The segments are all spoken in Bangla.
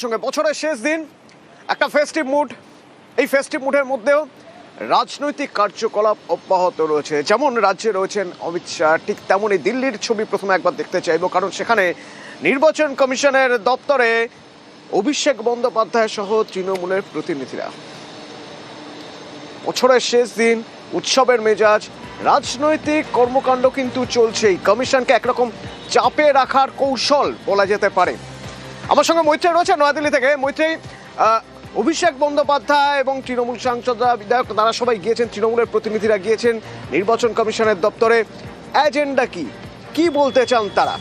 সঙ্গে বছরের শেষ দিন একটা ফেস্টিভ মুড। এই ফেস্টিভ মুডের মধ্যেও রাজনৈতিক কার্যকলাপ অব্যাহত রয়েছে। যেমন রাজ্যে রয়েছেন অমিত শাহ, ঠিক তেমনই দিল্লির ছবি প্রথমে একবার দেখতে চাইব, কারণ সেখানে নির্বাচন কমিশনের দপ্তরে অভিষেক বন্দ্যোপাধ্যায় সহ তৃণমূলের প্রতিনিধিরা। বছরের শেষ দিন, উৎসবের মেজাজ, রাজনৈতিক কর্মকাণ্ড কিন্তু চলছেই। কমিশনকে একরকম চাপে রাখার কৌশল বলা যেতে পারে। আমার সঙ্গে মৈত্রী রয়েছে নয়াদিল্লি থেকে। মৈত্রী, অভিষেক বন্দ্যোপাধ্যায় এবং তৃণমূল সাংসদরা, বিধায়ক, তারা সবাই গিয়েছেন, তৃণমূলের প্রতিনিধিরা গিয়েছেন নির্বাচন কমিশনের দপ্তরে। এজেন্ডা কি বলতে চান তারা?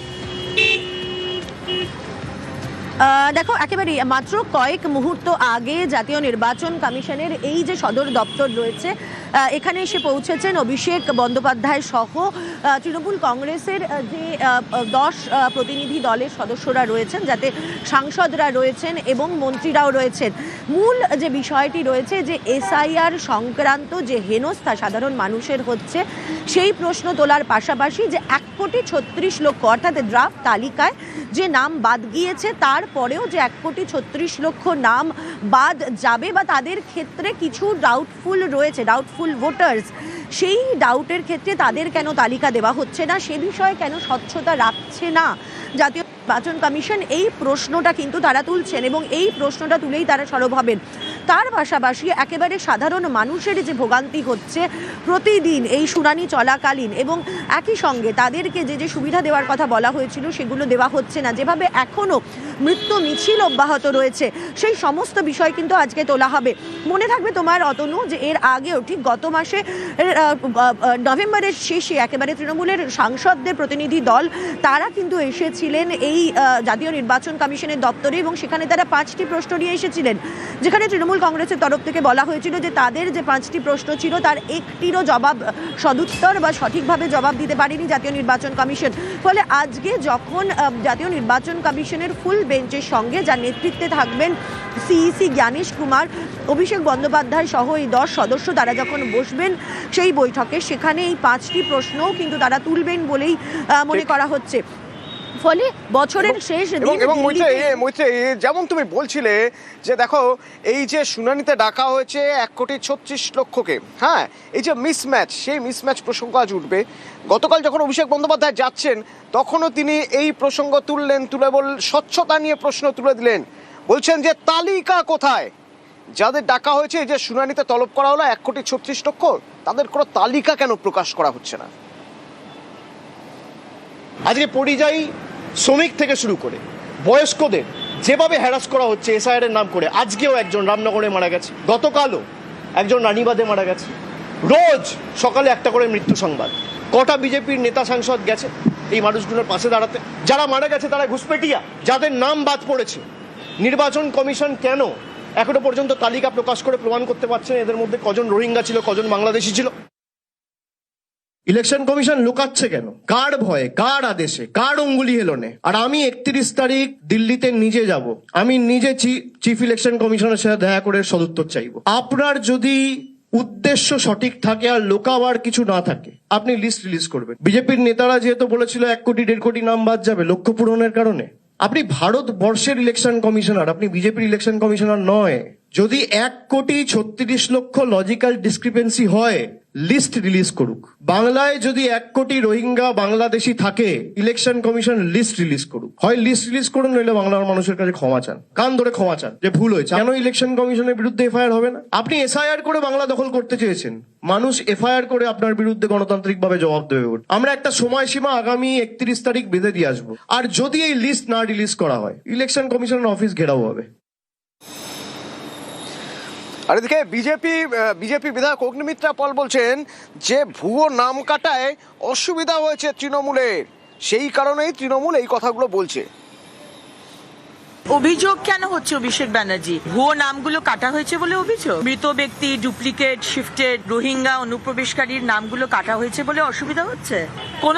দেখো, একেবারে মাত্র কয়েক মুহূর্ত আগে জাতীয় নির্বাচন কমিশনের এই যে সদর দপ্তর রয়েছে, এখানে এসে পৌঁছেছেন অভিষেক বন্দ্যোপাধ্যায় সহ তৃণমূল কংগ্রেসের যে 10 প্রতিনিধি দলের সদস্যরা রয়েছেন, যাতে সাংসদরা রয়েছেন এবং মন্ত্রীরাও রয়েছেন। মূল যে বিষয়টি রয়েছে যে এসআইআর সংক্রান্ত যে হেনস্থা সাধারণ মানুষের হচ্ছে, সেই প্রশ্ন তোলার পাশাপাশি যে 1,36,00,000 অর্থাৎ ড্রাফট তালিকায় যে নাম বাদ গিয়েছে, তারপরেও যে 1,36,00,000 নাম বাদ যাবে বা তাদের ক্ষেত্রে কিছু ডাউটফুল রয়েছে, ডাউটফুল ভোটার্স, সেই ডাউটের ক্ষেত্রে তাদের কেন তালিকা দেওয়া হচ্ছে না, সে বিষয়ে কেন স্বচ্ছতা রাখছে না জাতীয় নির্বাচন কমিশন, এই প্রশ্নটা কিন্তু তারা তুলছেন এবং এই প্রশ্নটা তুলেই তারা সরব হবেন। তার পাশাপাশি একেবারে সাধারণ মানুষের যে ভোগান্তি হচ্ছে প্রতিদিন এই শুনানি চলাকালীন, এবং একই সঙ্গে তাদেরকে যে সুবিধা দেওয়ার কথা বলা হয়েছিল সেগুলো দেওয়া হচ্ছে না, যেভাবে এখনও মৃত্যু মিছিল অব্যাহত রয়েছে, সেই সমস্ত বিষয় কিন্তু আজকে তোলা হবে। মনে থাকবে তোমার, অতনু, যে এর আগেও ঠিক গত মাসে নভেম্বরের শেষে একেবারে তৃণমূলের সাংসদদের প্রতিনিধি দল তারা কিন্তু এসেছিলেন এই জাতীয় নির্বাচন কমিশনের দপ্তরে, এবং সেখানে তারা 5টি প্রশ্ন নিয়ে এসেছিলেন, যেখানে তৃণমূল কংগ্রেসের তরফ থেকে বলা হয়েছিল যে তাদের যে 5টি প্রশ্ন ছিল তার একটিরও জবাব, সদুত্তর বা সঠিকভাবে জবাব দিতে পারেনি জাতীয় নির্বাচন কমিশন। ফলে আজকে যখন জাতীয় নির্বাচন কমিশনের ফুল বেঞ্চের সঙ্গে, যার নেতৃত্বে থাকবেন সিইসি জ্ঞানেশ কুমার, অভিষেক বন্দ্যোপাধ্যায় সহ এই 10 সদস্য, তারা যখন বসবেন সেই বৈঠকে, সেখানে এই 5টি প্রশ্নও কিন্তু তারা তুলবেন বলেই মনে করা হচ্ছে। ফলে বছরের শেষ দিন, এবং মৈত্রী, যেমন তুমি বলছিলে যে দেখো, এই যে শুনানিতে ডাকা হয়েছে 1,36,00,000-কে, হ্যাঁ, এই যে মিসম্যাচ, সেই মিসম্যাচ প্রসঙ্গ আজ উঠবে। গতকাল যখন অভিষেক বন্দ্যোপাধ্যায় যাচ্ছেন, তখনও তিনি এই প্রসঙ্গ তুললেন, স্বচ্ছতা নিয়ে প্রশ্ন তুলে দিলেন। বলছেন যে তালিকা কোথায়, যাদের ডাকা হয়েছে, এই যে শুনানিতে তলব করা হলো 1,36,00,000, তাদের কোনো তালিকা কেন প্রকাশ করা হচ্ছে না? আজকে পরিযায়ী শ্রমিক থেকে শুরু করে বয়স্কদের যেভাবে হ্যারাস করা হচ্ছে এসআইআর এর নাম করে, আজকেও একজন রামনগরে মারা গেছে, গতকালও একজন রানীবাঁধে মারা গেছে, রোজ সকালে একটা করে মৃত্যু সংবাদ। কটা বিজেপির নেতা সাংসদ গেছে এই মানুষগুলোর পাশে দাঁড়াতে? যারা মারা গেছে তারা ঘুষপেটিয়া, যাদের নাম বাদ পড়েছে। নির্বাচন কমিশন কেন এখনো পর্যন্ত তালিকা প্রকাশ করে প্রমাণ করতে পারছে না এদের মধ্যে কজন রোহিঙ্গা ছিল, কজন বাংলাদেশি ছিল? ইলেকশন কমিশন লুকাচ্ছে কেন? কার ভয়ে, কার আদেশে, কার অঙ্গুলি হেলনে? আর আমি 31 তারিখ দিল্লিতে নিজে যাব, আমি নিজে চিফ ইলেকশন কমিশনের সাথে দেখা করে সদুত্তর চাইব। আপনার যদি উদ্দেশ্য সঠিক থাকে আর লোকাবার কিছু না থাকে, আপনি লিস্ট রিলিজ করবেন। বিজেপির নেতারা যেহেতু বলেছিল 1 কোটি 1.5 কোটি নাম বাদ যাবে লক্ষ্য পূরণের কারণে, আপনি ভারতবর্ষের ইলেকশন কমিশনার, আপনি বিজেপির ইলেকশন কমিশনার নয়। যদি 1,36,00,000 লজিক্যাল ডিসক্রিপেন্সি হয়, লিস্ট রিলিজ করুক। বাংলায় যদি 1 কোটি রোহিঙ্গা বাংলাদেশি থাকে, ইলেকশন কমিশন লিস্ট রিলিজ করুক। হয় লিস্ট রিলিজ করুন, নইলে বাংলার মানুষের কাছে ক্ষমা চান, কান ধরে ক্ষমা চান যে ভুল হয়েছে। কেন ইলেকশন কমিশনের বিরুদ্ধে এফআইআর হবে না? আপনি এসআইআর করে বাংলা দখল করতে চেয়েছেন, মানুষ এফআইআর করে আপনার বিরুদ্ধে গণতান্ত্রিকভাবে জবাব দেবে। আমরা একটা সময়সীমা আগামী 31 তারিখ বেঁধে দিয়ে আসবো, আর যদি এই লিস্ট না রিলিজ করা হয়, ইলেকশন কমিশনের অফিস ঘেরাও হবে। আর এদিকে বিজেপি বিধায়ক অগ্নিমিত্রা পল বলছেন যে ভুয়ো নাম কাটায় অসুবিধা হয়েছে তৃণমূলের, সেই কারণেই তৃণমূল এই কথাগুলো বলছে। অভিযোগ কেন হচ্ছে অভিষেক ব্যানার্জি? ভুয়ো নামগুলো কাটা হয়েছে বলে অভিযোগ? মৃত ব্যক্তি, ডুপ্লিকেট, শিফটেড, রোহিঙ্গা অনুপ্রবেশকারীর নামগুলো কাটা হয়েছে বলে অসুবিধা হচ্ছে? কোন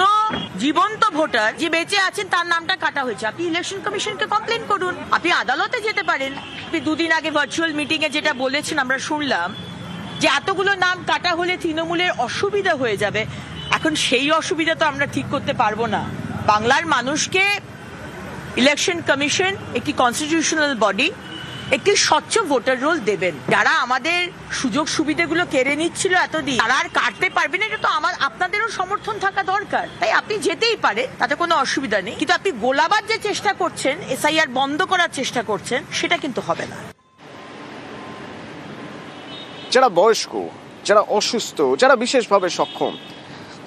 জীবন্ত ভোটার যে বেঁচে আছেন তার নামটা কাটা হয়েছে, আপনি ইলেকশন কমিশনকে কমপ্লেন করুন, আপনি আদালতে যেতে পারেন। আপনি 2 দিন আগে ভার্চুয়াল মিটিং এ যেটা বলেছেন আমরা শুনলাম, যে এতগুলো নাম কাটা হলে তৃণমূলের অসুবিধা হয়ে যাবে। এখন সেই অসুবিধা তো আমরা ঠিক করতে পারবো না। বাংলার মানুষকে ইলেকশন কমিশন একটি কনস্টিটিউশনাল বডি, একটি স্বচ্ছ ভোটার রোল দেবেন। যারা আমাদের সুযোগ সুবিধাগুলো কেড়ে নিচ্ছিল এতদিন, তারা আর কাটতে পারবে না। এটা তো আপনাদেরও সমর্থন থাকা দরকার। তাই আপনি যেতেই পারে, তাতে কোনো অসুবিধা নেই, কিন্তু আপনি গোলাবাদ যে চেষ্টা করছেন, এসআইআর বন্ধ করার চেষ্টা করছেন, সেটা কিন্তু হবে না। যারা বয়স্ক, যারা অসুস্থ, যারা বিশেষভাবে সক্ষম,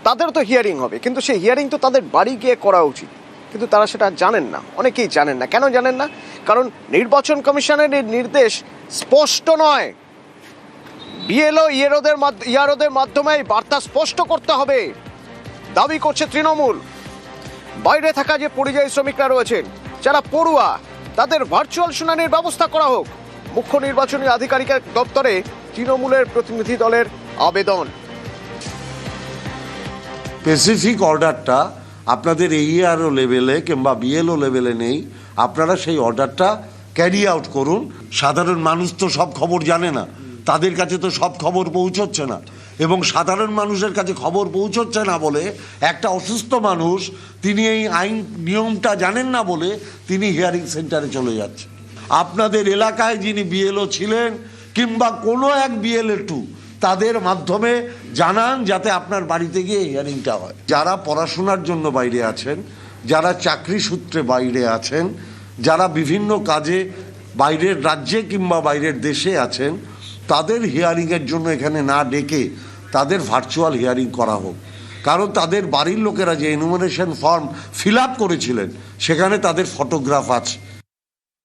তাদের তো হিয়ারিং হবে, কিন্তু সেই হিয়ারিং তো তাদের বাড়ি গিয়ে করা উচিত, কিন্তু তারা সেটা জানেন না। অনেকেই জানেন না। কেন জানেন না? কারণ নির্বাচন কমিশনের এই নির্দেশ স্পষ্ট নয়। বিএলও ইয়ারোদের মাধ্যমে এই বার্তা স্পষ্ট করতে হবে, দাবি করছে তৃণমূল। বাইরে থাকা যে পরিযায়ী শ্রমিকরা রয়েছেন, যারা পড়ুয়া, তাদের ভার্চুয়াল শুনানির ব্যবস্থা করা হোক। মুখ্য নির্বাচনী আধিকারিকের দপ্তরে তৃণমূলের প্রতিনিধি দলের আবেদন। স্পেসিফিক অর্ডারটা আপনাদের এইআরও লেভেলে কিংবা বিএলও লেভেলে নেই। আপনারা সেই অর্ডারটা ক্যারি আউট করুন। সাধারণ মানুষ তো সব খবর জানে না, তাদের কাছে তো সব খবর পৌঁছচ্ছে না, এবং সাধারণ মানুষের কাছে খবর পৌঁছচ্ছে না বলে একটা অসুস্থ মানুষ, তিনি এই আইন নিয়মটা জানেন না বলে তিনি হিয়ারিং সেন্টারে চলে যাচ্ছে। আপনাদের এলাকায় যিনি বিএলও ছিলেন কিংবা কোনো এক বিএলএ2, তাদের মাধ্যমে জানান, যাতে আপনার বাড়িতে গিয়ে হিয়ারিংটা হয়। যারা পড়াশোনার জন্য বাইরে আছেন, যারা চাকরি সূত্রে বাইরে আছেন, যারা বিভিন্ন কাজে বাইরের রাজ্যে কিংবা বাইরের দেশে আছেন, তাদের হিয়ারিংয়ের জন্য এখানে না ডেকে তাদের ভার্চুয়াল হিয়ারিং করা হোক। কারণ তাদের বাড়ির লোকেরা যে এনুমারেশন ফর্ম ফিল আপ করেছিলেন, সেখানে তাদের ফটোগ্রাফ আছে।